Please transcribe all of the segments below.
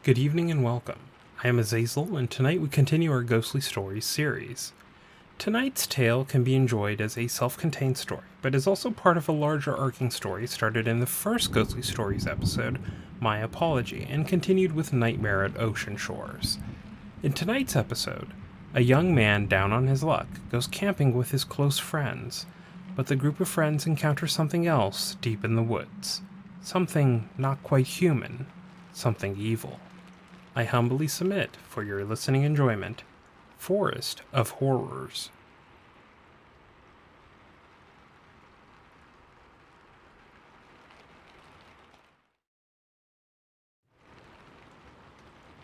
Good evening and welcome. I am Azazel, and tonight we continue our Ghostly Stories series. Tonight's tale can be enjoyed as a self-contained story, but is also part of a larger arcing story started in the first Ghostly Stories episode, My Apology, and continued with Nightmare at Ocean Shores. In tonight's episode, a young man down on his luck goes camping with his close friends, but the group of friends encounter something else deep in the woods. Something not quite human, something evil. I humbly submit, for your listening enjoyment, Forest of Horrors.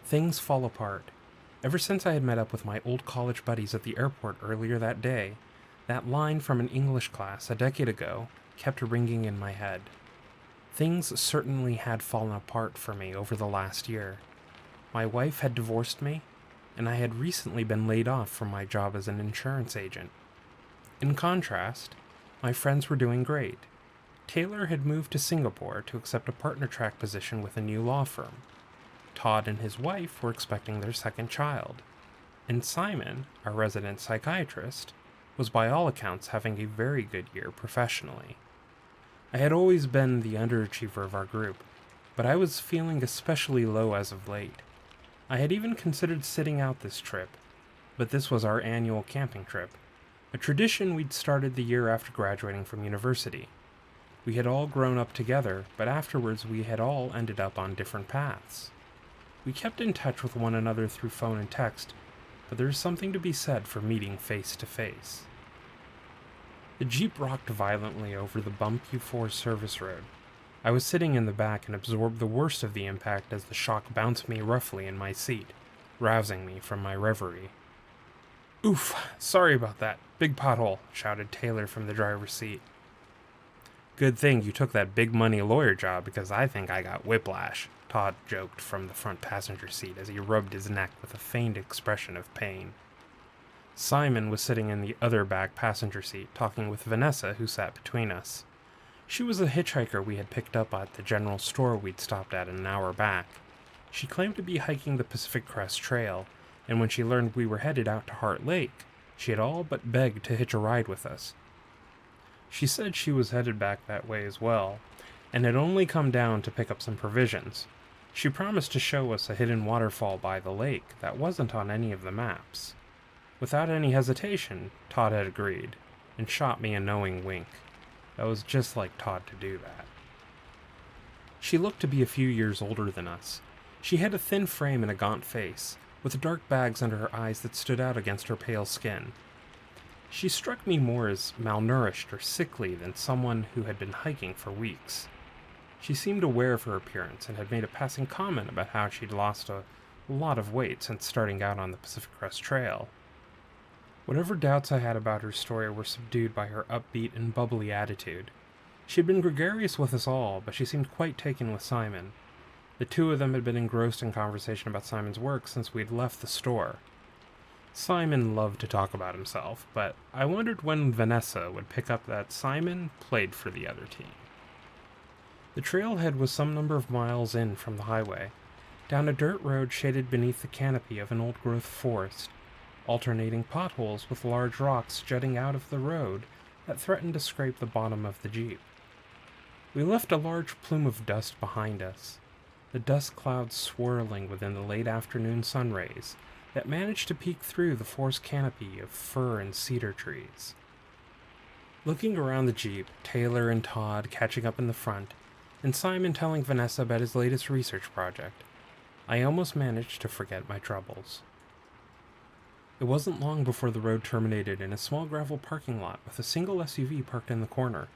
Things fall apart. Ever since I had met up with my old college buddies at the airport earlier that day, that line from an English class a decade ago kept ringing in my head. Things certainly had fallen apart for me over the last year. My wife had divorced me, and I had recently been laid off from my job as an insurance agent. In contrast, my friends were doing great. Taylor had moved to Singapore to accept a partner track position with a new law firm. Todd and his wife were expecting their second child. And Simon, our resident psychiatrist, was by all accounts having a very good year professionally. I had always been the underachiever of our group, but I was feeling especially low as of late. I had even considered sitting out this trip, but this was our annual camping trip, a tradition we'd started the year after graduating from university. We had all grown up together, but afterwards we had all ended up on different paths. We kept in touch with one another through phone and text, but there is something to be said for meeting face to face. The Jeep rocked violently over the bump U4 service road. I was sitting in the back and absorbed the worst of the impact as the shock bounced me roughly in my seat, rousing me from my reverie. "Oof, sorry about that. Big pothole," shouted Taylor from the driver's seat. "Good thing you took that big money lawyer job because I think I got whiplash," Todd joked from the front passenger seat as he rubbed his neck with a feigned expression of pain. Simon was sitting in the other back passenger seat talking with Vanessa, who sat between us. She was a hitchhiker we had picked up at the general store we'd stopped at an hour back. She claimed to be hiking the Pacific Crest Trail, and when she learned we were headed out to Heart Lake, she had all but begged to hitch a ride with us. She said she was headed back that way as well, and had only come down to pick up some provisions. She promised to show us a hidden waterfall by the lake that wasn't on any of the maps. Without any hesitation, Todd had agreed, and shot me a knowing wink. That was just like Todd to do that. She looked to be a few years older than us. She had a thin frame and a gaunt face, with dark bags under her eyes that stood out against her pale skin. She struck me more as malnourished or sickly than someone who had been hiking for weeks. She seemed aware of her appearance and had made a passing comment about how she'd lost a lot of weight since starting out on the Pacific Crest Trail. Whatever doubts I had about her story were subdued by her upbeat and bubbly attitude. She had been gregarious with us all, but she seemed quite taken with Simon. The two of them had been engrossed in conversation about Simon's work since we had left the store. Simon loved to talk about himself, but I wondered when Vanessa would pick up that Simon played for the other team. The trailhead was some number of miles in from the highway, down a dirt road shaded beneath the canopy of an old-growth forest, alternating potholes with large rocks jutting out of the road that threatened to scrape the bottom of the Jeep. We left a large plume of dust behind us, the dust clouds swirling within the late afternoon sun rays that managed to peek through the forest canopy of fir and cedar trees. Looking around the Jeep, Taylor and Todd catching up in the front, and Simon telling Vanessa about his latest research project, I almost managed to forget my troubles. It wasn't long before the road terminated in a small gravel parking lot with a single SUV parked in the corner.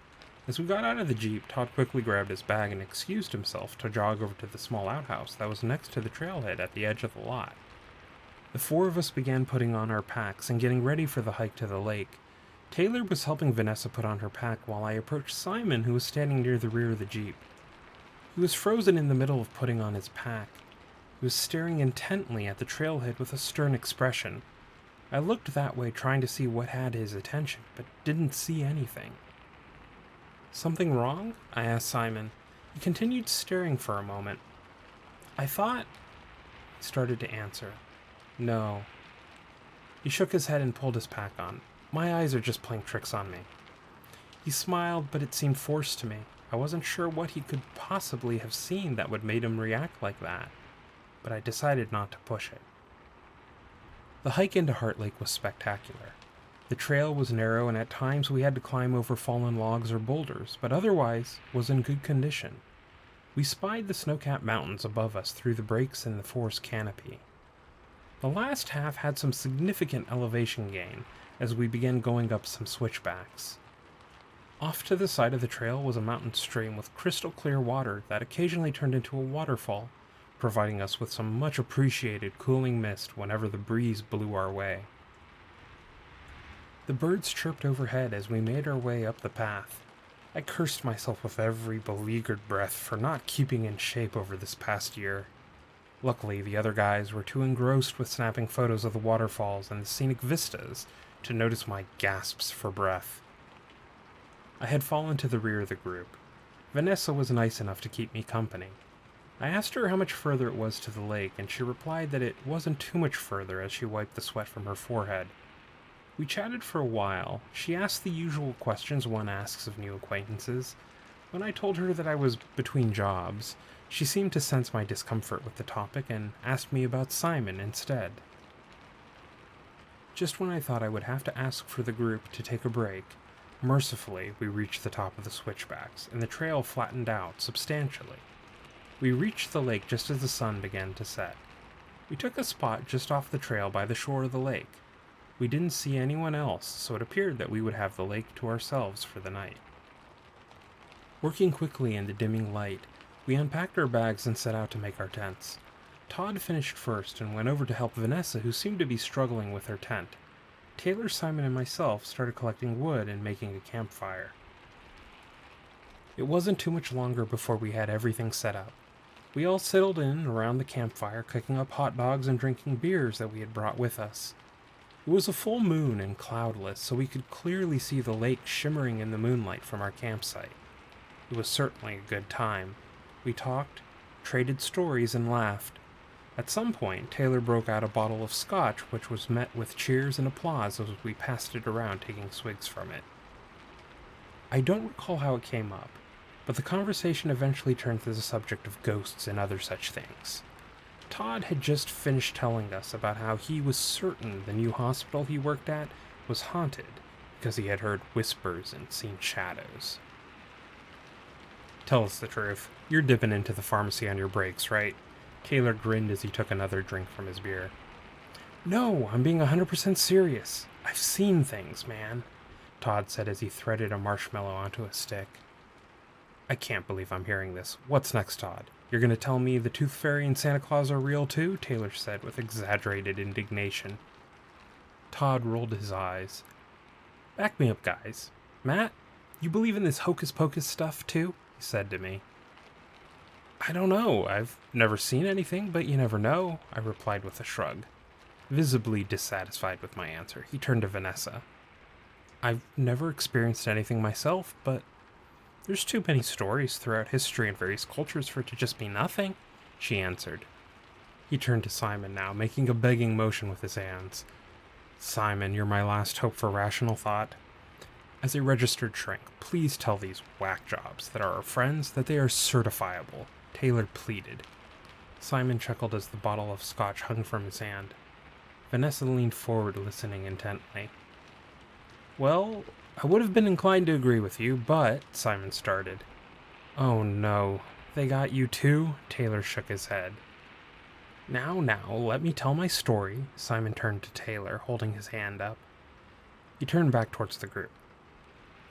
As we got out of the Jeep, Todd quickly grabbed his bag and excused himself to jog over to the small outhouse that was next to the trailhead at the edge of the lot. The four of us began putting on our packs and getting ready for the hike to the lake. Taylor was helping Vanessa put on her pack while I approached Simon, who was standing near the rear of the Jeep. He was frozen in the middle of putting on his pack. He was staring intently at the trailhead with a stern expression. I looked that way trying to see what had his attention, but didn't see anything. "Something wrong?" I asked Simon. He continued staring for a moment. "I thought He started to answer. No. He shook his head and pulled his pack on. My eyes are just playing tricks on me. He smiled, but it seemed forced to me. I wasn't sure what he could possibly have seen that would made him react like that, but I decided not to push it. The hike into Heart Lake was spectacular. The trail was narrow and at times we had to climb over fallen logs or boulders, but otherwise was in good condition. We spied the snow-capped mountains above us through the breaks in the forest canopy. The last half had some significant elevation gain as we began going up some switchbacks. Off to the side of the trail was a mountain stream with crystal clear water that occasionally turned into a waterfall, providing us with some much appreciated cooling mist whenever the breeze blew our way. The birds chirped overhead as we made our way up the path. I cursed myself with every beleaguered breath for not keeping in shape over this past year. Luckily, the other guys were too engrossed with snapping photos of the waterfalls and the scenic vistas to notice my gasps for breath. I had fallen to the rear of the group. Vanessa was nice enough to keep me company. I asked her how much further it was to the lake, and she replied that it wasn't too much further as she wiped the sweat from her forehead. We chatted for a while. She asked the usual questions one asks of new acquaintances. When I told her that I was between jobs, she seemed to sense my discomfort with the topic and asked me about Simon instead. Just when I thought I would have to ask for the group to take a break, mercifully we reached the top of the switchbacks, and the trail flattened out substantially. We reached the lake just as the sun began to set. We took a spot just off the trail by the shore of the lake. We didn't see anyone else, so it appeared that we would have the lake to ourselves for the night. Working quickly in the dimming light, we unpacked our bags and set out to make our tents. Todd finished first and went over to help Vanessa, who seemed to be struggling with her tent. Taylor, Simon, and myself started collecting wood and making a campfire. It wasn't too much longer before we had everything set up. We all settled in around the campfire, cooking up hot dogs and drinking beers that we had brought with us. It was a full moon and cloudless, so we could clearly see the lake shimmering in the moonlight from our campsite. It was certainly a good time. We talked, traded stories, and laughed. At some point, Taylor broke out a bottle of scotch, which was met with cheers and applause as we passed it around, taking swigs from it. I don't recall how it came up, but the conversation eventually turned to the subject of ghosts and other such things. Todd had just finished telling us about how he was certain the new hospital he worked at was haunted because he had heard whispers and seen shadows. Tell us the truth. You're dipping into the pharmacy on your breaks, right? Taylor grinned as he took another drink from his beer. No, I'm being 100% serious. I've seen things, man, Todd said as he threaded a marshmallow onto a stick. I can't believe I'm hearing this. What's next, Todd? You're going to tell me the Tooth Fairy and Santa Claus are real too? Taylor said with exaggerated indignation. Todd rolled his eyes. Back me up, guys. Matt, you believe in this hocus-pocus stuff too? He said to me. I don't know. I've never seen anything, but you never know, I replied with a shrug. Visibly dissatisfied with my answer, he turned to Vanessa. I've never experienced anything myself, but there's too many stories throughout history and various cultures for it to just be nothing, she answered. He turned to Simon now, making a begging motion with his hands. Simon, you're my last hope for rational thought. As a registered shrink, please tell these whack jobs that are our friends that they are certifiable, Taylor pleaded. Simon chuckled as the bottle of scotch hung from his hand. Vanessa leaned forward, listening intently. Well, I would have been inclined to agree with you, but, Simon started. Oh no, they got you too? Taylor shook his head. Now, let me tell my story, Simon turned to Taylor, holding his hand up. He turned back towards the group.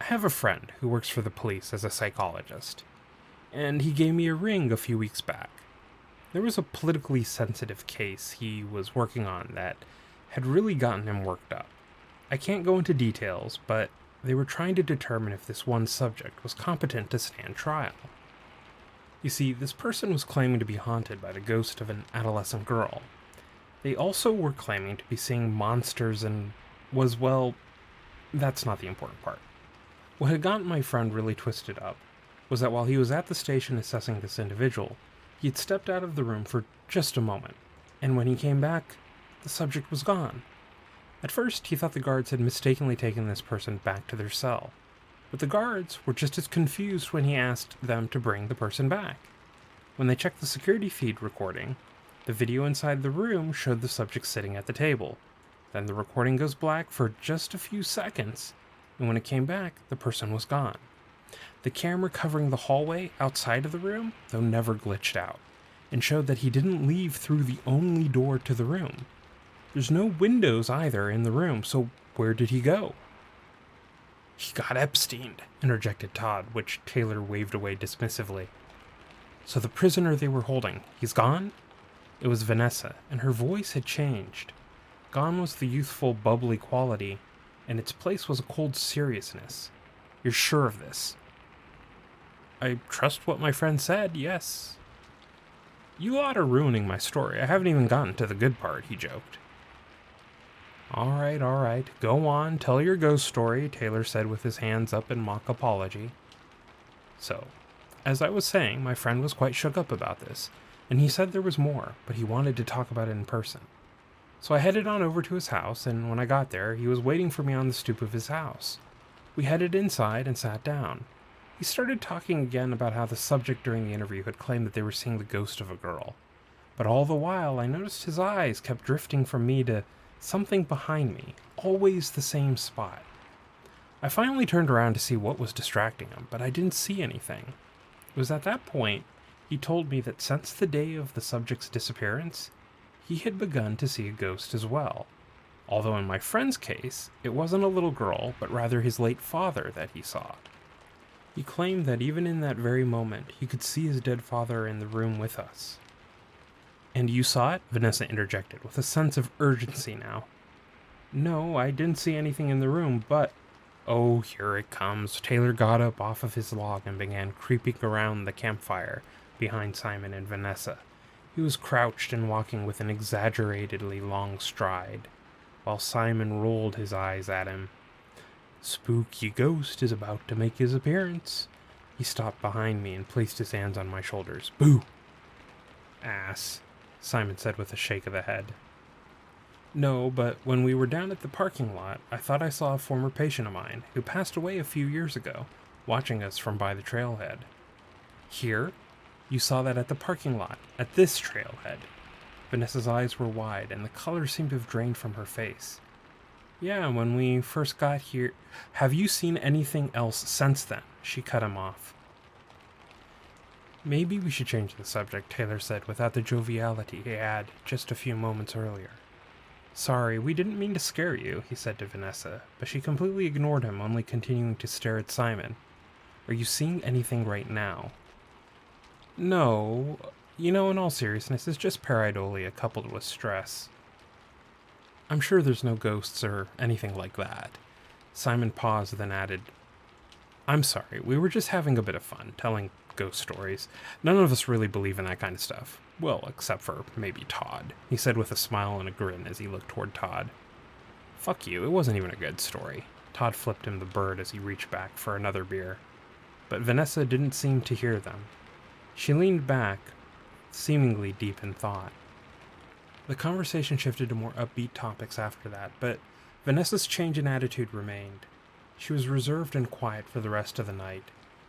I have a friend who works for the police as a psychologist, and he gave me a ring a few weeks back. There was a politically sensitive case he was working on that had really gotten him worked up. I can't go into details, but they were trying to determine if this one subject was competent to stand trial. You see, this person was claiming to be haunted by the ghost of an adolescent girl. They also were claiming to be seeing monsters and was, well, that's not the important part. What had gotten my friend really twisted up was that while he was at the station assessing this individual, he had stepped out of the room for just a moment. and when he came back, the subject was gone. At first, he thought the guards had mistakenly taken this person back to their cell, but the guards were just as confused when he asked them to bring the person back. When they checked the security feed recording, the video inside the room showed the subject sitting at the table. Then the recording goes black for just a few seconds, and when it came back, the person was gone. The camera covering the hallway outside of the room, though, never glitched out, and showed that he didn't leave through the only door to the room. There's no windows either in the room, so where did he go? He got Epsteined, interjected Todd, which Taylor waved away dismissively. So the prisoner they were holding, he's gone? It was Vanessa, and her voice had changed. Gone was the youthful, bubbly quality, and its place was a cold seriousness. You're sure of this? I trust what my friend said, yes. You lot are ruining my story. I haven't even gotten to the good part, he joked. All right. Go on, tell your ghost story, Taylor said with his hands up in mock apology. So, as I was saying, my friend was quite shook up about this, and he said there was more, but he wanted to talk about it in person. So I headed on over to his house, and when I got there, he was waiting for me on the stoop of his house. We headed inside and sat down. He started talking again about how the subject during the interview had claimed that they were seeing the ghost of a girl. But all the while, I noticed his eyes kept drifting from me to something behind me, always the same spot. I finally turned around to see what was distracting him, but I didn't see anything. It was at that point he told me that since the day of the subject's disappearance, he had begun to see a ghost as well. Although in my friend's case, it wasn't a little girl, but rather his late father that he saw. He claimed that even in that very moment, he could see his dead father in the room with us. And you saw it? Vanessa interjected, with a sense of urgency now. No, I didn't see anything in the room, but... Oh, here it comes. Taylor got up off of his log and began creeping around the campfire behind Simon and Vanessa. He was crouched and walking with an exaggeratedly long stride, while Simon rolled his eyes at him. Spooky ghost is about to make his appearance. He stopped behind me and placed his hands on my shoulders. Boo! Ass, Simon said with a shake of the head. No, but when we were down at the parking lot, I thought I saw a former patient of mine who passed away a few years ago, watching us from by the trailhead. Here? You saw that at the parking lot, at this trailhead. Vanessa's eyes were wide, and the color seemed to have drained from her face. Yeah, when we first got here. Have you seen anything else since then? She cut him off. Maybe we should change the subject, Taylor said, without the joviality he had just a few moments earlier. Sorry, we didn't mean to scare you, he said to Vanessa, but she completely ignored him, only continuing to stare at Simon. Are you seeing anything right now? No. In all seriousness, it's just pareidolia coupled with stress. I'm sure there's no ghosts or anything like that. Simon paused, then added, I'm sorry, we were just having a bit of fun, telling ghost stories. None of us really believe in that kind of stuff. Well, except for maybe Todd, he said with a smile and a grin as he looked toward Todd. Fuck you, it wasn't even a good story. Todd flipped him the bird as he reached back for another beer. But Vanessa didn't seem to hear them. She leaned back, seemingly deep in thought. The conversation shifted to more upbeat topics after that, but Vanessa's change in attitude remained. She was reserved and quiet for the rest of the night.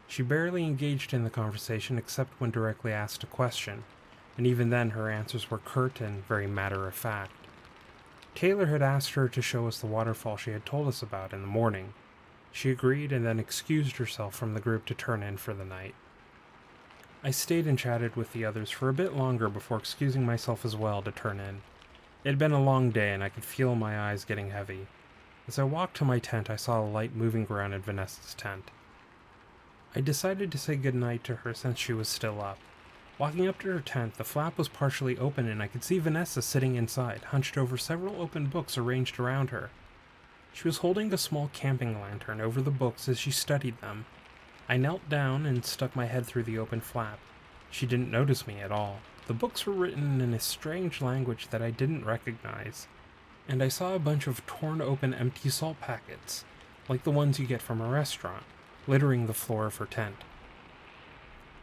She barely engaged in the conversation except when directly asked a question, and even then her answers were curt and very matter-of-fact. Taylor had asked her to show us the waterfall she had told us about in the morning. She agreed and then excused herself from the group to turn in for the night. I stayed and chatted with the others for a bit longer before excusing myself as well to turn in. It had been a long day and I could feel my eyes getting heavy. As I walked to my tent, I saw a light moving around in Vanessa's tent. I decided to say goodnight to her since she was still up. Walking up to her tent, the flap was partially open and I could see Vanessa sitting inside, hunched over several open books arranged around her. She was holding a small camping lantern over the books as she studied them. I knelt down and stuck my head through the open flap. She didn't notice me at all. The books were written in a strange language that I didn't recognize, and I saw a bunch of torn open empty salt packets, like the ones you get from a restaurant, littering the floor of her tent.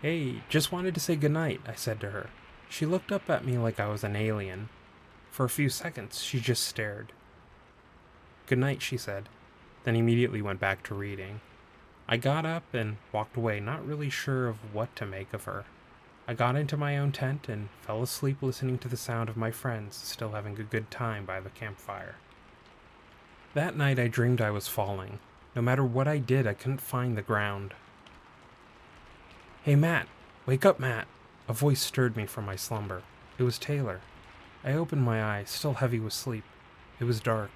Hey, just wanted to say goodnight, I said to her. She looked up at me like I was an alien. For a few seconds, she just stared. "Good night," she said, then immediately went back to reading. I got up and walked away, not really sure of what to make of her. I got into my own tent and fell asleep listening to the sound of my friends still having a good time by the campfire. That night I dreamed I was falling. No matter what I did, I couldn't find the ground. "Hey, Matt! Wake up, Matt!" A voice stirred me from my slumber. It was Taylor. I opened my eyes, still heavy with sleep. It was dark.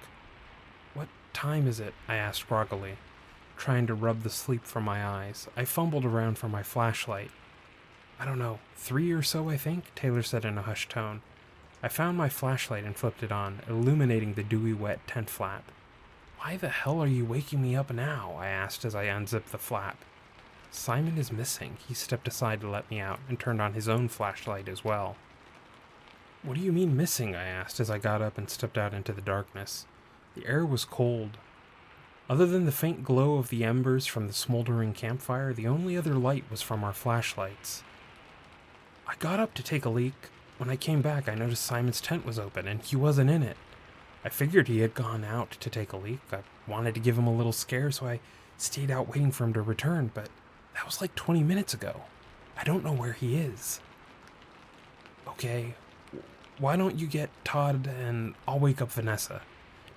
"What time is it?" I asked groggily, trying to rub the sleep from my eyes. I fumbled around for my flashlight. "I don't know, 3 or so, I think," Taylor said in a hushed tone. I found my flashlight and flipped it on, illuminating the dewy wet tent flap. "Why the hell are you waking me up now?" I asked as I unzipped the flap. "Simon is missing." He stepped aside to let me out and turned on his own flashlight as well. "What do you mean missing?" I asked as I got up and stepped out into the darkness. The air was cold. Other than the faint glow of the embers from the smoldering campfire, the only other light was from our flashlights. "I got up to take a leak. When I came back, I noticed Simon's tent was open, and he wasn't in it. I figured he had gone out to take a leak. I wanted to give him a little scare, so I stayed out waiting for him to return, but that was like 20 minutes ago. I don't know where he is." "Okay, why don't you get Todd and I'll wake up Vanessa?"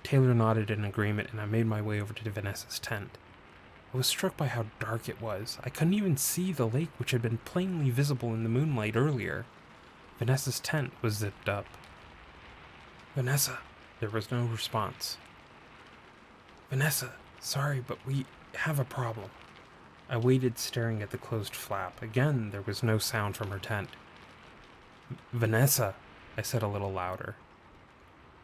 Taylor nodded in agreement, and I made my way over to Vanessa's tent. I was struck by how dark it was. I couldn't even see the lake, which had been plainly visible in the moonlight earlier. Vanessa's tent was zipped up. "Vanessa." There was no response. "Vanessa, sorry, but we have a problem." I waited, staring at the closed flap. Again, there was no sound from her tent. "Vanessa," I said a little louder.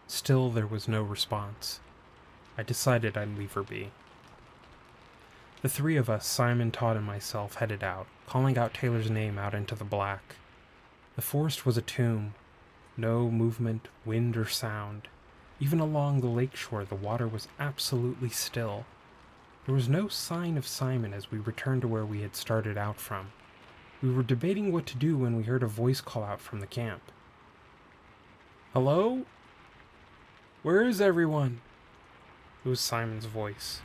Still, there was no response. I decided I'd leave her be. The three of us, Simon, Todd, and myself, headed out, calling out Taylor's name out into the black. The forest was a tomb. No movement, wind, or sound. Even along the lakeshore, the water was absolutely still. There was no sign of Simon as we returned to where we had started out from. We were debating what to do when we heard a voice call out from the camp. "Hello? Where is everyone?" It was Simon's voice.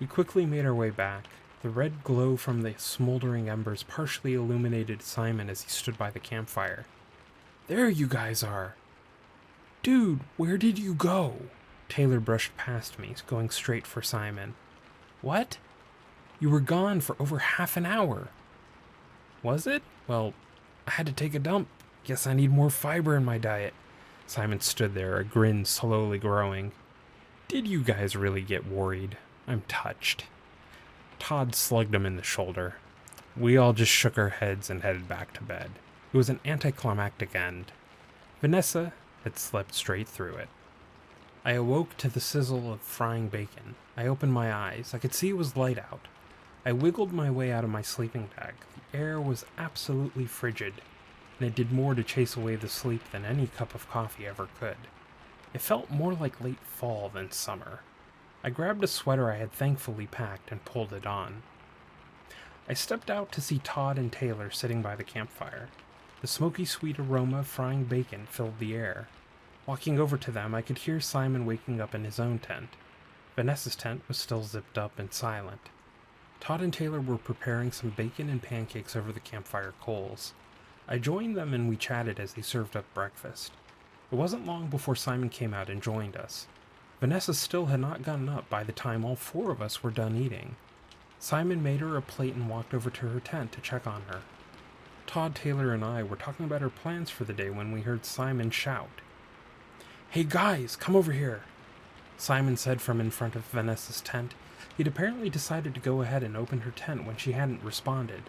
We quickly made our way back. The red glow from the smoldering embers partially illuminated Simon as he stood by the campfire. "There you guys are!" "Dude, where did you go?" Taylor brushed past me, going straight for Simon. "What? You were gone for over half an hour." "Was it? Well, I had to take a dump. Guess I need more fiber in my diet." Simon stood there, a grin slowly growing. "Did you guys really get worried? I'm touched." Todd slugged him in the shoulder. We all just shook our heads and headed back to bed. It was an anticlimactic end. Vanessa had slept straight through it. I awoke to the sizzle of frying bacon. I opened my eyes. I could see it was light out. I wiggled my way out of my sleeping bag. The air was absolutely frigid, and it did more to chase away the sleep than any cup of coffee ever could. It felt more like late fall than summer. I grabbed a sweater I had thankfully packed and pulled it on. I stepped out to see Todd and Taylor sitting by the campfire. The smoky sweet aroma of frying bacon filled the air. Walking over to them, I could hear Simon waking up in his own tent. Vanessa's tent was still zipped up and silent. Todd and Taylor were preparing some bacon and pancakes over the campfire coals. I joined them and we chatted as they served up breakfast. It wasn't long before Simon came out and joined us. Vanessa still had not gotten up by the time all four of us were done eating. Simon made her a plate and walked over to her tent to check on her. Todd, Taylor, and I were talking about our plans for the day when we heard Simon shout. "Hey guys, come over here," Simon said from in front of Vanessa's tent. He'd apparently decided to go ahead and open her tent when she hadn't responded.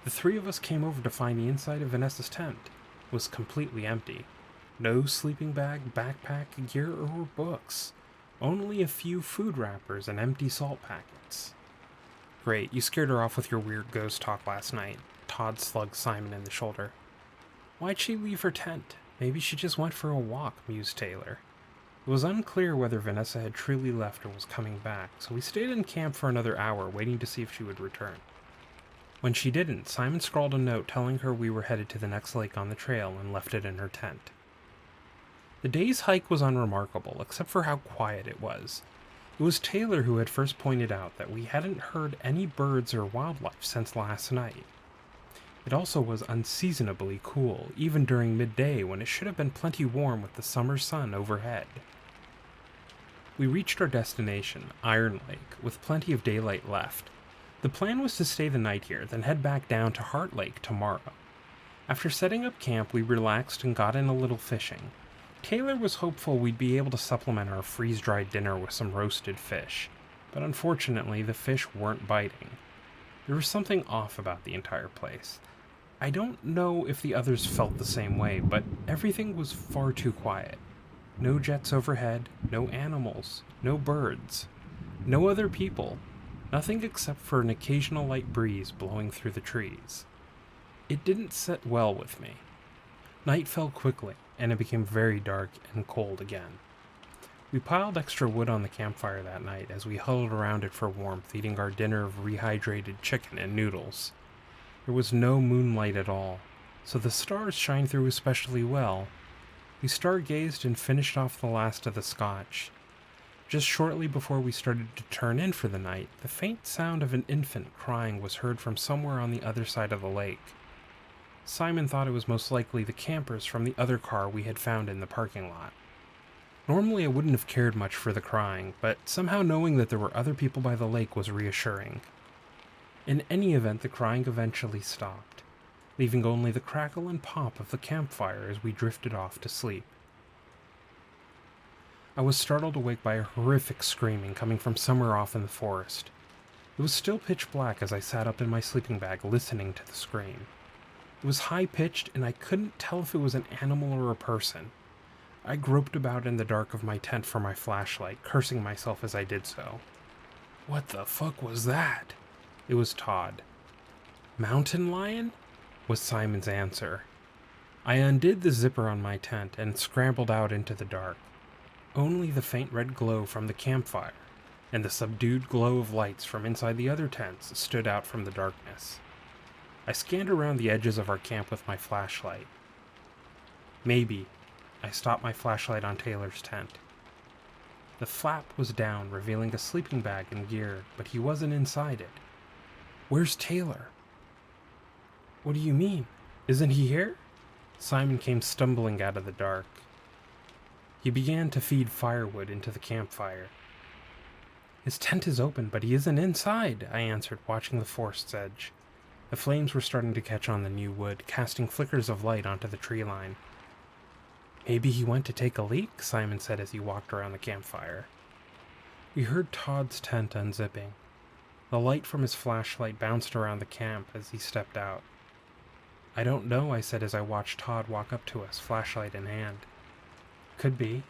The three of us came over to find the inside of Vanessa's tent was completely empty. No sleeping bag, backpack, gear, or books. Only a few food wrappers and empty salt packets. "Great, you scared her off with your weird ghost talk last night." Todd slugged Simon in the shoulder. "Why'd she leave her tent? Maybe she just went for a walk," mused Taylor. It was unclear whether Vanessa had truly left or was coming back, so we stayed in camp for another hour, waiting to see if she would return. When she didn't, Simon scrawled a note telling her we were headed to the next lake on the trail and left it in her tent. The day's hike was unremarkable, except for how quiet it was. It was Taylor who had first pointed out that we hadn't heard any birds or wildlife since last night. It also was unseasonably cool, even during midday when it should have been plenty warm with the summer sun overhead. We reached our destination, Iron Lake, with plenty of daylight left. The plan was to stay the night here, then head back down to Heart Lake tomorrow. After setting up camp, we relaxed and got in a little fishing. Taylor was hopeful we'd be able to supplement our freeze-dried dinner with some roasted fish, but unfortunately the fish weren't biting. There was something off about the entire place. I don't know if the others felt the same way, but everything was far too quiet. No jets overhead, no animals, no birds, no other people, nothing except for an occasional light breeze blowing through the trees. It didn't sit well with me. Night fell quickly, and it became very dark and cold again. We piled extra wood on the campfire that night as we huddled around it for warmth, eating our dinner of rehydrated chicken and noodles. There was no moonlight at all, so the stars shined through especially well. We stargazed and finished off the last of the scotch. Just shortly before we started to turn in for the night, the faint sound of an infant crying was heard from somewhere on the other side of the lake. Simon thought it was most likely the campers from the other car we had found in the parking lot. Normally I wouldn't have cared much for the crying, but somehow knowing that there were other people by the lake was reassuring. In any event, the crying eventually stopped, leaving only the crackle and pop of the campfire as we drifted off to sleep. I was startled awake by a horrific screaming coming from somewhere off in the forest. It was still pitch black as I sat up in my sleeping bag listening to the scream. It was high-pitched, and I couldn't tell if it was an animal or a person. I groped about in the dark of my tent for my flashlight, cursing myself as I did so. What the fuck was that? It was Todd. Mountain lion? Was Simon's answer. I undid the zipper on my tent and scrambled out into the dark. Only the faint red glow from the campfire and the subdued glow of lights from inside the other tents stood out from the darkness. I scanned around the edges of our camp with my flashlight. Maybe. I stopped my flashlight on Taylor's tent. The flap was down, revealing a sleeping bag and gear, but he wasn't inside it. Where's Taylor? What do you mean? Isn't he here? Simon came stumbling out of the dark. He began to feed firewood into the campfire. His tent is open, but he isn't inside, I answered, watching the forest's edge. The flames were starting to catch on the new wood, casting flickers of light onto the tree line. Maybe he went to take a leak, Simon said as he walked around the campfire. We heard Todd's tent unzipping. The light from his flashlight bounced around the camp as he stepped out. I don't know, I said as I watched Todd walk up to us, flashlight in hand. Could be.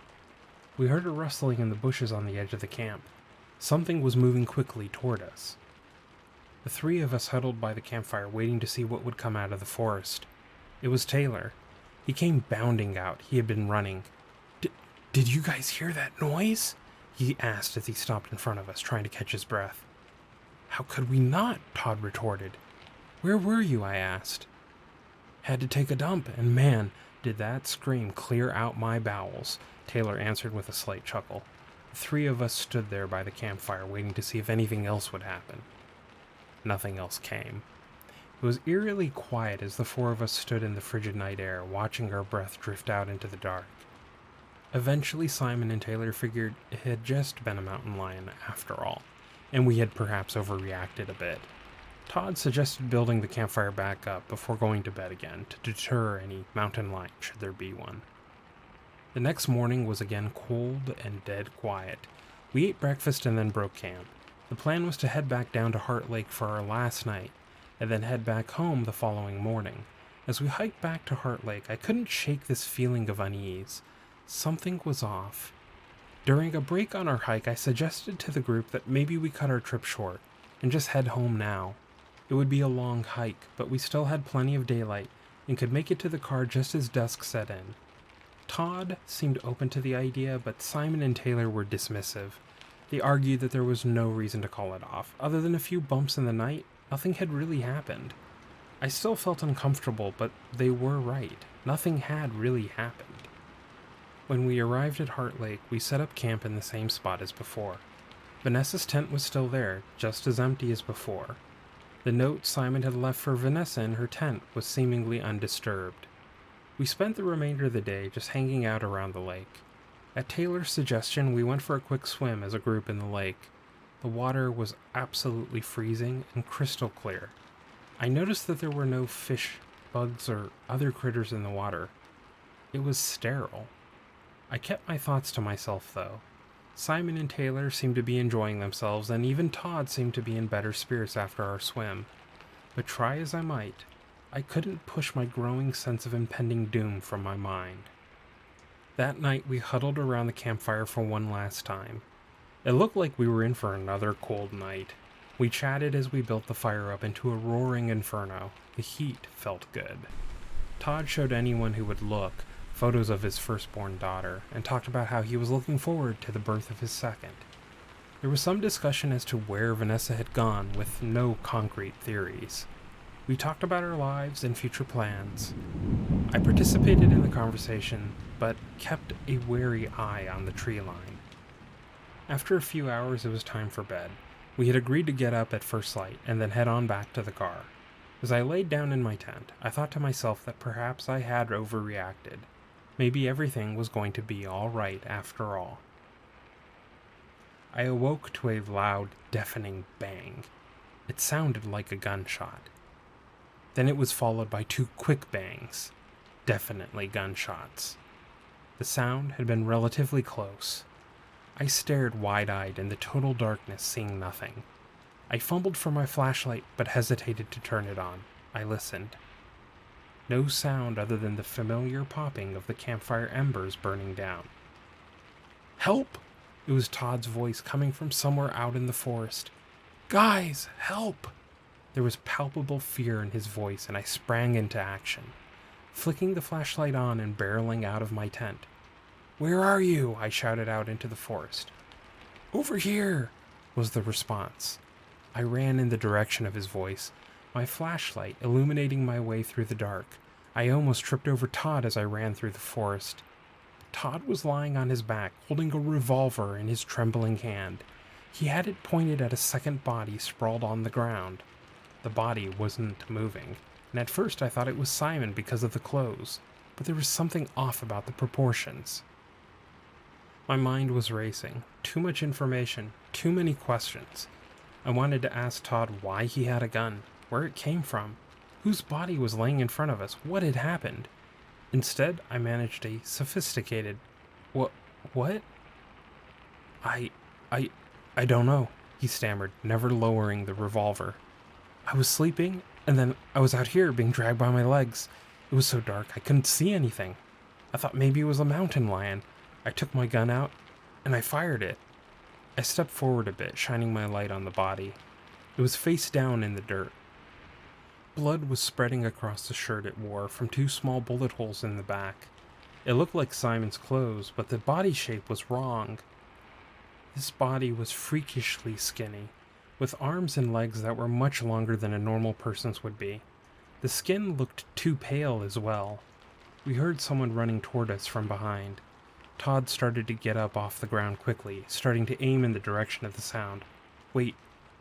We heard a rustling in the bushes on the edge of the camp. Something was moving quickly toward us. The three of us huddled by the campfire, waiting to see what would come out of the forest. It was Taylor. He came bounding out. He had been running. Did you guys hear that noise? He asked as he stopped in front of us, trying to catch his breath. How could we not? Todd retorted. Where were you? I asked. Had to take a dump, and man, did that scream clear out my bowels, Taylor answered with a slight chuckle. The three of us stood there by the campfire, waiting to see if anything else would happen. Nothing else came. It was eerily quiet as the four of us stood in the frigid night air, watching our breath drift out into the dark. Eventually, Simon and Taylor figured it had just been a mountain lion after all, and we had perhaps overreacted a bit. Todd suggested building the campfire back up before going to bed again to deter any mountain lion should there be one. The next morning was again cold and dead quiet. We ate breakfast and then broke camp. The plan was to head back down to Heart Lake for our last night, and then head back home the following morning. As we hiked back to Heart Lake, I couldn't shake this feeling of unease. Something was off. During a break on our hike, I suggested to the group that maybe we cut our trip short and just head home now. It would be a long hike, but we still had plenty of daylight and could make it to the car just as dusk set in. Todd seemed open to the idea, but Simon and Taylor were dismissive. They argued that there was no reason to call it off. Other than a few bumps in the night, nothing had really happened. I still felt uncomfortable, but they were right. Nothing had really happened. When we arrived at Heart Lake, we set up camp in the same spot as before. Vanessa's tent was still there, just as empty as before. The note Simon had left for Vanessa in her tent was seemingly undisturbed. We spent the remainder of the day just hanging out around the lake. At Taylor's suggestion, we went for a quick swim as a group in the lake. The water was absolutely freezing and crystal clear. I noticed that there were no fish, bugs, or other critters in the water. It was sterile. I kept my thoughts to myself, though. Simon and Taylor seemed to be enjoying themselves, and even Todd seemed to be in better spirits after our swim. But try as I might, I couldn't push my growing sense of impending doom from my mind. That night we huddled around the campfire for one last time. It looked like we were in for another cold night. We chatted as we built the fire up into a roaring inferno. The heat felt good. Todd showed anyone who would look photos of his firstborn daughter and talked about how he was looking forward to the birth of his second. There was some discussion as to where Vanessa had gone, with no concrete theories. We talked about our lives and future plans. I participated in the conversation, but kept a wary eye on the tree line. After a few hours, it was time for bed. We had agreed to get up at first light and then head on back to the car. As I laid down in my tent, I thought to myself that perhaps I had overreacted. Maybe everything was going to be all right after all. I awoke to a loud, deafening bang. It sounded like a gunshot. Then it was followed by 2 quick bangs, definitely gunshots. The sound had been relatively close. I stared wide-eyed in the total darkness, seeing nothing. I fumbled for my flashlight, but hesitated to turn it on. I listened. No sound other than the familiar popping of the campfire embers burning down. "Help!" It was Todd's voice coming from somewhere out in the forest. "Guys, help!" There was palpable fear in his voice, and I sprang into action, flicking the flashlight on and barreling out of my tent. "Where are you?" I shouted out into the forest. "Over here," was the response. I ran in the direction of his voice, my flashlight illuminating my way through the dark. I almost tripped over Todd as I ran through the forest. Todd was lying on his back, holding a revolver in his trembling hand. He had it pointed at a second body sprawled on the ground. The body wasn't moving, and at first I thought it was Simon because of the clothes, but there was something off about the proportions. My mind was racing. Too much information, too many questions. I wanted to ask Todd why he had a gun, where it came from, whose body was laying in front of us, what had happened. Instead, I managed a sophisticated, What? I don't know, he stammered, never lowering the revolver. I was sleeping, and then I was out here being dragged by my legs. It was so dark I couldn't see anything. I thought maybe it was a mountain lion. I took my gun out, and I fired it. I stepped forward a bit, shining my light on the body. It was face down in the dirt. Blood was spreading across the shirt it wore from 2 small bullet holes in the back. It looked like Simon's clothes, but the body shape was wrong. This body was freakishly skinny, with arms and legs that were much longer than a normal person's would be. The skin looked too pale as well. We heard someone running toward us from behind. Todd started to get up off the ground quickly, starting to aim in the direction of the sound. "Wait,"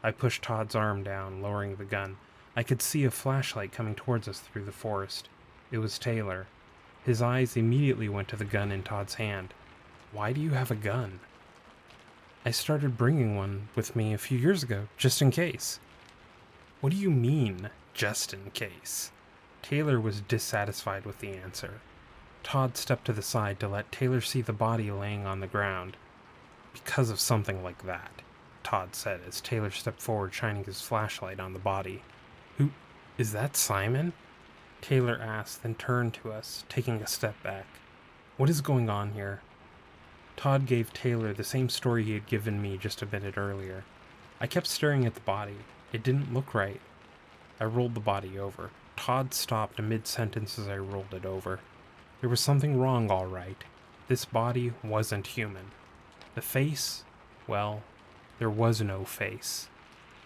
I pushed Todd's arm down, lowering the gun. I could see a flashlight coming towards us through the forest. It was Taylor. His eyes immediately went to the gun in Todd's hand. "Why do you have a gun?" "I started bringing one with me a few years ago, just in case." "What do you mean, just in case?" Taylor was dissatisfied with the answer. Todd stepped to the side to let Taylor see the body laying on the ground. "Because of something like that," Todd said as Taylor stepped forward, shining his flashlight on the body. "Who is that, Simon?" Taylor asked, then turned to us, taking a step back. "What is going on here?" Todd gave Taylor the same story he had given me just a minute earlier. I kept staring at the body. It didn't look right. I rolled the body over. Todd stopped mid-sentence as I rolled it over. There was something wrong, all right. This body wasn't human. The face, well, there was no face.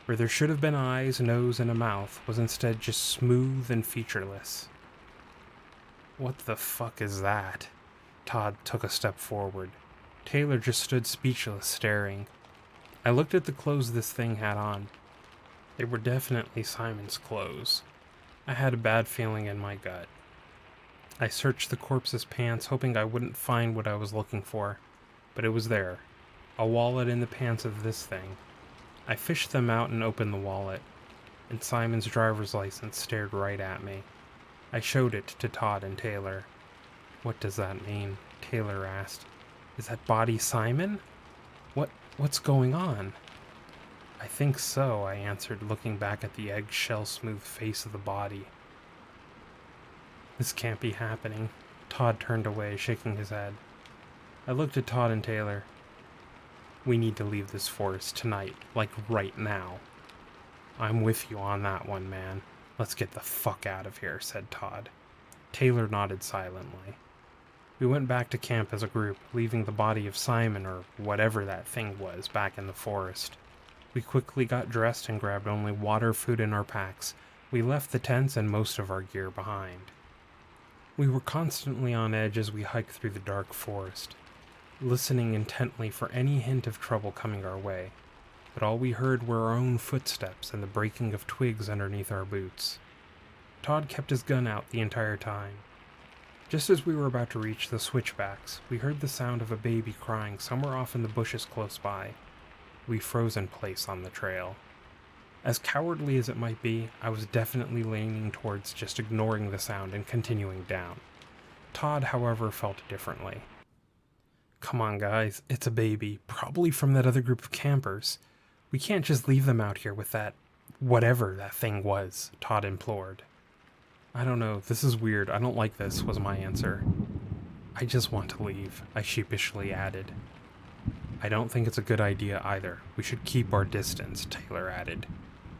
Where there should have been eyes, nose, and a mouth was instead just smooth and featureless. "What the fuck is that?" Todd took a step forward. Taylor just stood speechless, staring. I looked at the clothes this thing had on. They were definitely Simon's clothes. I had a bad feeling in my gut. I searched the corpse's pants, hoping I wouldn't find what I was looking for, but it was there. A wallet in the pants of this thing. I fished them out and opened the wallet, and Simon's driver's license stared right at me. I showed it to Todd and Taylor. "What does that mean?" Taylor asked. "Is that body Simon? What's going on?" "I think so," I answered, looking back at the eggshell-smooth face of the body. "This can't be happening." Todd turned away, shaking his head. I looked at Todd and Taylor. "We need to leave this forest tonight, like right now." "I'm with you on that one, man. Let's get the fuck out of here," said Todd. Taylor nodded silently. We went back to camp as a group, leaving the body of Simon, or whatever that thing was, back in the forest. We quickly got dressed and grabbed only water, food in our packs. We left the tents and most of our gear behind. We were constantly on edge as we hiked through the dark forest, listening intently for any hint of trouble coming our way, but all we heard were our own footsteps and the breaking of twigs underneath our boots. Todd kept his gun out the entire time. Just as we were about to reach the switchbacks, we heard the sound of a baby crying somewhere off in the bushes close by. We froze in place on the trail. As cowardly as it might be, I was definitely leaning towards just ignoring the sound and continuing down. Todd, however, felt differently. "Come on, guys, it's a baby, probably from that other group of campers. We can't just leave them out here with that, whatever that thing was," Todd implored. "I don't know, this is weird, I don't like this," was my answer. "I just want to leave," I sheepishly added. "I don't think it's a good idea either. We should keep our distance," Taylor added.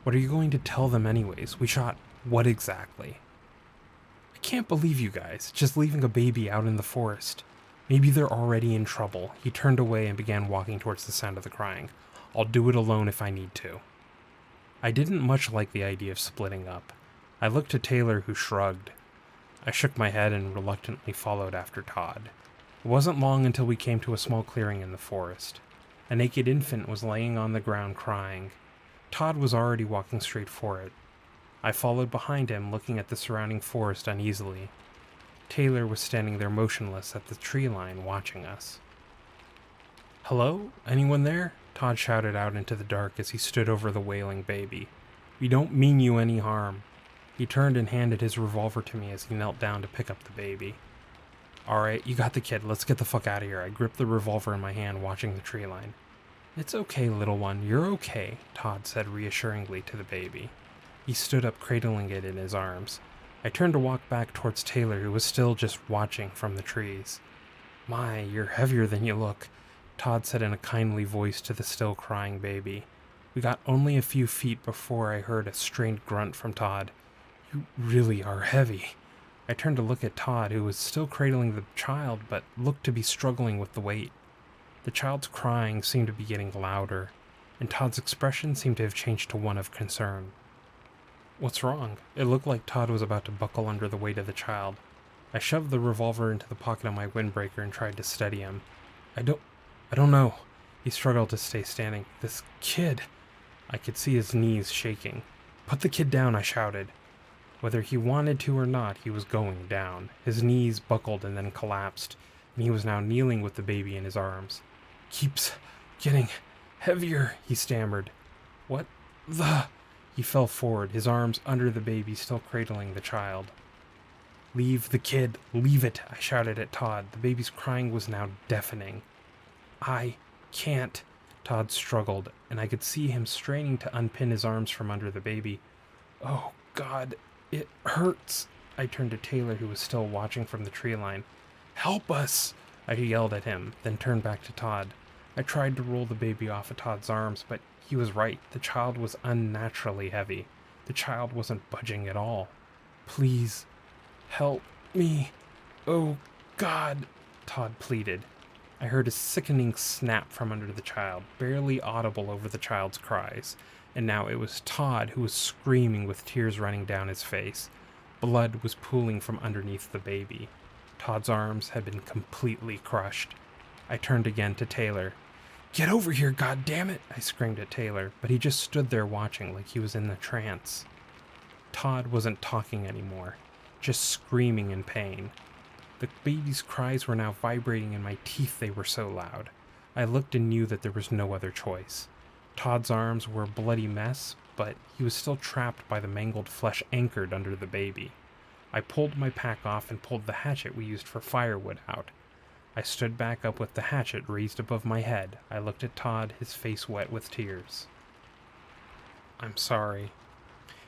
"What are you going to tell them anyways? We shot what exactly?" "I can't believe you guys, just leaving a baby out in the forest. Maybe they're already in trouble." He turned away and began walking towards the sound of the crying. "I'll do it alone if I need to." I didn't much like the idea of splitting up. I looked to Taylor, who shrugged. I shook my head and reluctantly followed after Todd. It wasn't long until we came to a small clearing in the forest. A naked infant was laying on the ground crying. Todd was already walking straight for it. I followed behind him, looking at the surrounding forest uneasily. Taylor was standing there motionless at the tree line, watching us. "Hello? Anyone there?" Todd shouted out into the dark as he stood over the wailing baby. "We don't mean you any harm." He turned and handed his revolver to me as he knelt down to pick up the baby. "Alright, you got the kid. Let's get the fuck out of here." I gripped the revolver in my hand, watching the tree line. "It's okay, little one. You're okay," Todd said reassuringly to the baby. He stood up, cradling it in his arms. I turned to walk back towards Taylor, who was still just watching from the trees. "My, you're heavier than you look," Todd said in a kindly voice to the still crying baby. We got only a few feet before I heard a strained grunt from Todd. "You really are heavy." I turned to look at Todd, who was still cradling the child, but looked to be struggling with the weight. The child's crying seemed to be getting louder, and Todd's expression seemed to have changed to one of concern. "What's wrong?" It looked like Todd was about to buckle under the weight of the child. I shoved the revolver into the pocket of my windbreaker and tried to steady him. I don't know." He struggled to stay standing. "This kid." I could see his knees shaking. "Put the kid down," I shouted. Whether he wanted to or not, he was going down. His knees buckled and then collapsed, and he was now kneeling with the baby in his arms. "Keeps getting heavier," he stammered. "What the—" He fell forward, his arms under the baby still cradling the child. "Leave the kid, leave it," I shouted at Todd. The baby's crying was now deafening. "I can't," Todd struggled, and I could see him straining to unpin his arms from under the baby. "Oh, God, it hurts." I turned to Taylor, who was still watching from the tree line. "Help us!" I yelled at him, then turned back to Todd. I tried to roll the baby off of Todd's arms, but he was right. The child was unnaturally heavy. The child wasn't budging at all. "Please, help me. Oh, God," Todd pleaded. I heard a sickening snap from under the child, barely audible over the child's cries, and now it was Todd who was screaming with tears running down his face. Blood was pooling from underneath the baby. Todd's arms had been completely crushed. I turned again to Taylor. "Get over here, goddammit!" I screamed at Taylor, but he just stood there watching like he was in a trance. Todd wasn't talking anymore, just screaming in pain. The baby's cries were now vibrating in my teeth, they were so loud. I looked and knew that there was no other choice. Todd's arms were a bloody mess, but he was still trapped by the mangled flesh anchored under the baby. I pulled my pack off and pulled the hatchet we used for firewood out. I stood back up with the hatchet raised above my head. I looked at Todd, his face wet with tears. "I'm sorry."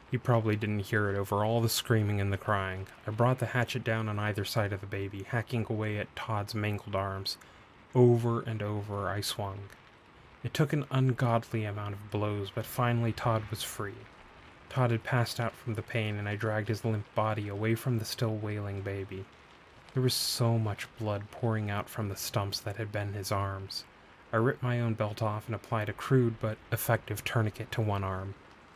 He probably didn't hear it over all the screaming and the crying. I brought the hatchet down on either side of the baby, hacking away at Todd's mangled arms. Over and over I swung. It took an ungodly amount of blows, but finally Todd was free. Todd had passed out from the pain, and I dragged his limp body away from the still wailing baby. There was so much blood pouring out from the stumps that had been his arms. I ripped my own belt off and applied a crude but effective tourniquet to one arm.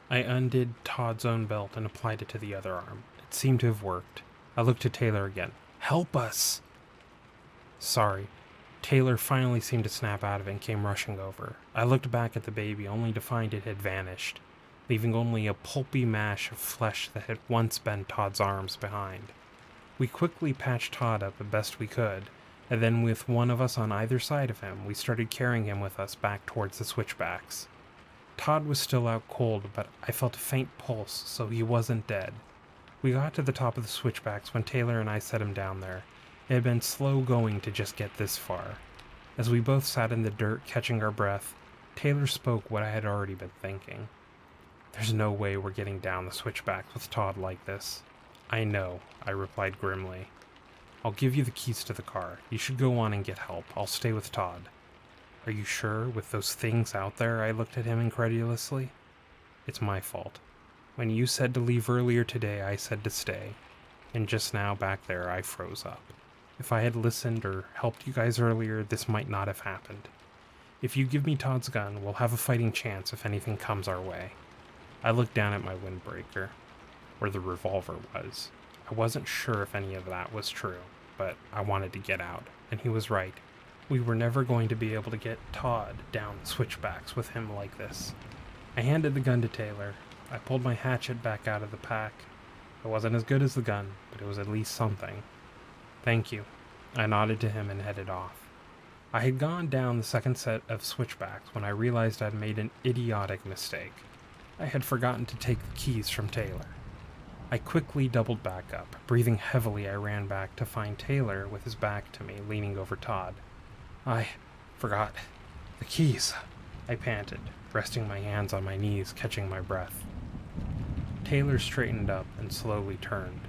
I undid Todd's own belt and applied it to the other arm. It seemed to have worked. I looked at Taylor again. "Help us!" "Sorry." Taylor finally seemed to snap out of it and came rushing over. I looked back at the baby only to find it had vanished, leaving only a pulpy mash of flesh that had once been Todd's arms behind. We quickly patched Todd up as best we could, and then with one of us on either side of him, we started carrying him with us back towards the switchbacks. Todd was still out cold, but I felt a faint pulse, so he wasn't dead. We got to the top of the switchbacks when Taylor and I set him down there. It had been slow going to just get this far. As we both sat in the dirt catching our breath, Taylor spoke what I had already been thinking. "There's no way we're getting down the switchbacks with Todd like this." "I know," I replied grimly. "I'll give you the keys to the car. You should go on and get help. I'll stay with Todd." "Are you sure, with those things out there?" I looked at him incredulously. "It's my fault. When you said to leave earlier today, I said to stay. And just now, back there, I froze up. If I had listened or helped you guys earlier, this might not have happened. If you give me Todd's gun, we'll have a fighting chance if anything comes our way." I looked down at my windbreaker, where the revolver was. I wasn't sure if any of that was true, but I wanted to get out, and he was right. We were never going to be able to get Todd down the switchbacks with him like this. I handed the gun to Taylor. I pulled my hatchet back out of the pack. It wasn't as good as the gun, but it was at least something. "Thank you." I nodded to him and headed off. I had gone down the second set of switchbacks when I realized I'd made an idiotic mistake. I had forgotten to take the keys from Taylor. I quickly doubled back up. Breathing heavily, I ran back to find Taylor with his back to me, leaning over Todd. "I forgot the keys," I panted, resting my hands on my knees, catching my breath. Taylor straightened up and slowly turned.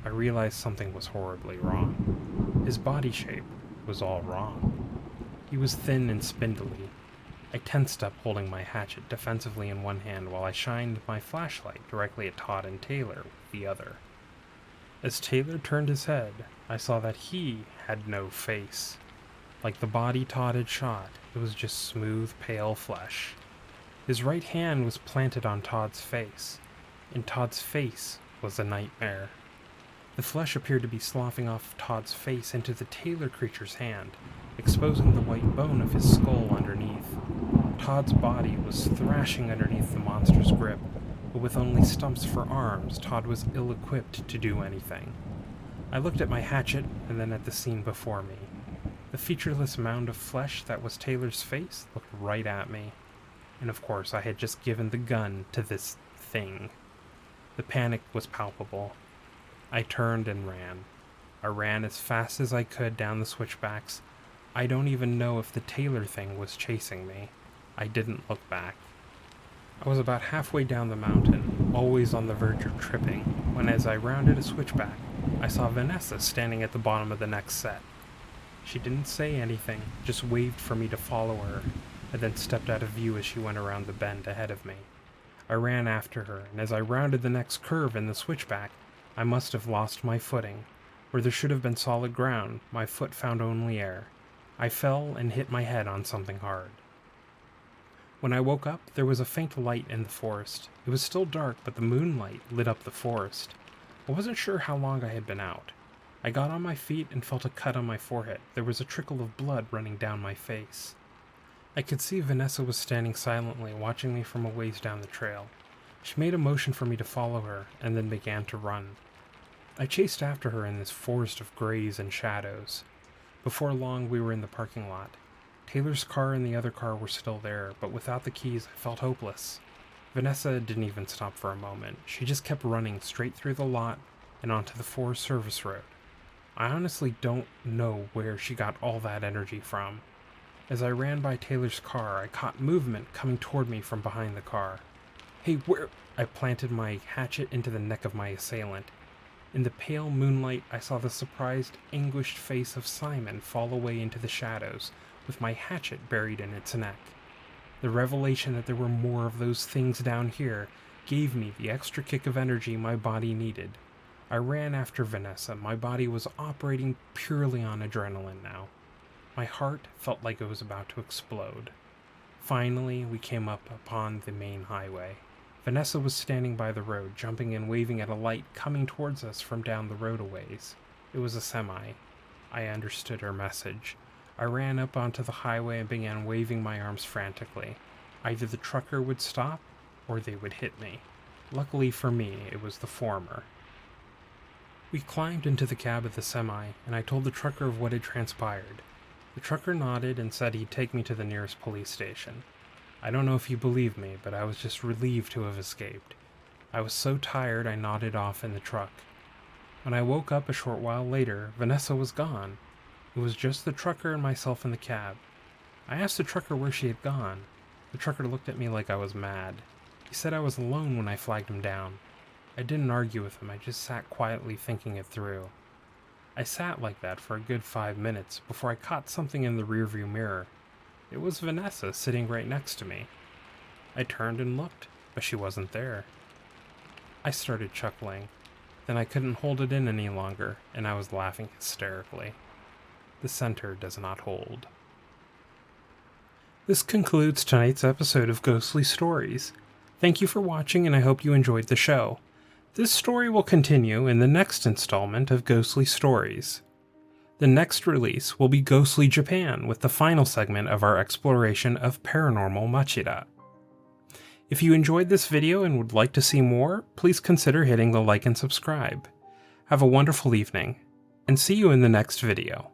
I realized something was horribly wrong. His body shape was all wrong. He was thin and spindly. I tensed up, holding my hatchet defensively in one hand while I shined my flashlight directly at Todd and Taylor with the other. As Taylor turned his head, I saw that he had no face. Like the body Todd had shot, it was just smooth, pale flesh. His right hand was planted on Todd's face. In Todd's face was a nightmare. The flesh appeared to be sloughing off Todd's face into the Taylor creature's hand, exposing the white bone of his skull underneath. Todd's body was thrashing underneath the monster's grip, but with only stumps for arms, Todd was ill-equipped to do anything. I looked at my hatchet and then at the scene before me. The featureless mound of flesh that was Taylor's face looked right at me. And of course, I had just given the gun to this thing. The panic was palpable. I turned and ran. I ran as fast as I could down the switchbacks. I don't even know if the Taylor thing was chasing me. I didn't look back. I was about halfway down the mountain, always on the verge of tripping, when as I rounded a switchback, I saw Vanessa standing at the bottom of the next set. She didn't say anything, just waved for me to follow her, and then stepped out of view as she went around the bend ahead of me. I ran after her, and as I rounded the next curve in the switchback, I must have lost my footing. Where there should have been solid ground, my foot found only air. I fell and hit my head on something hard. When I woke up, there was a faint light in the forest. It was still dark, but the moonlight lit up the forest. I wasn't sure how long I had been out. I got on my feet and felt a cut on my forehead. There was a trickle of blood running down my face. I could see Vanessa was standing silently, watching me from a ways down the trail. She made a motion for me to follow her, and then began to run. I chased after her in this forest of grays and shadows. Before long, we were in the parking lot. Taylor's car and the other car were still there, but without the keys, I felt hopeless. Vanessa didn't even stop for a moment. She just kept running straight through the lot and onto the Forest Service Road. I honestly don't know where she got all that energy from. As I ran by Taylor's car, I caught movement coming toward me from behind the car. "Hey, where—" I planted my hatchet into the neck of my assailant. In the pale moonlight, I saw the surprised, anguished face of Simon fall away into the shadows, with my hatchet buried in its neck. The revelation that there were more of those things down here gave me the extra kick of energy my body needed. I ran after Vanessa. My body was operating purely on adrenaline now. My heart felt like it was about to explode. Finally, we came up upon the main highway. Vanessa was standing by the road, jumping and waving at a light coming towards us from down the road a ways. It was a semi. I understood her message. I ran up onto the highway and began waving my arms frantically. Either the trucker would stop, or they would hit me. Luckily for me, it was the former. We climbed into the cab of the semi, and I told the trucker of what had transpired. The trucker nodded and said he'd take me to the nearest police station. I don't know if he believed me, but I was just relieved to have escaped. I was so tired I nodded off in the truck. When I woke up a short while later, Vanessa was gone. It was just the trucker and myself in the cab. I asked the trucker where she had gone. The trucker looked at me like I was mad. He said I was alone when I flagged him down. I didn't argue with him, I just sat quietly thinking it through. I sat like that for a good 5 minutes before I caught something in the rearview mirror. It was Vanessa sitting right next to me. I turned and looked, but she wasn't there. I started chuckling. Then I couldn't hold it in any longer, and I was laughing hysterically. The center does not hold. This concludes tonight's episode of Ghostly Stories. Thank you for watching, and I hope you enjoyed the show. This story will continue in the next installment of Ghostly Stories. The next release will be Ghostly Japan, with the final segment of our exploration of paranormal Machida. If you enjoyed this video and would like to see more, please consider hitting the like and subscribe. Have a wonderful evening, and see you in the next video.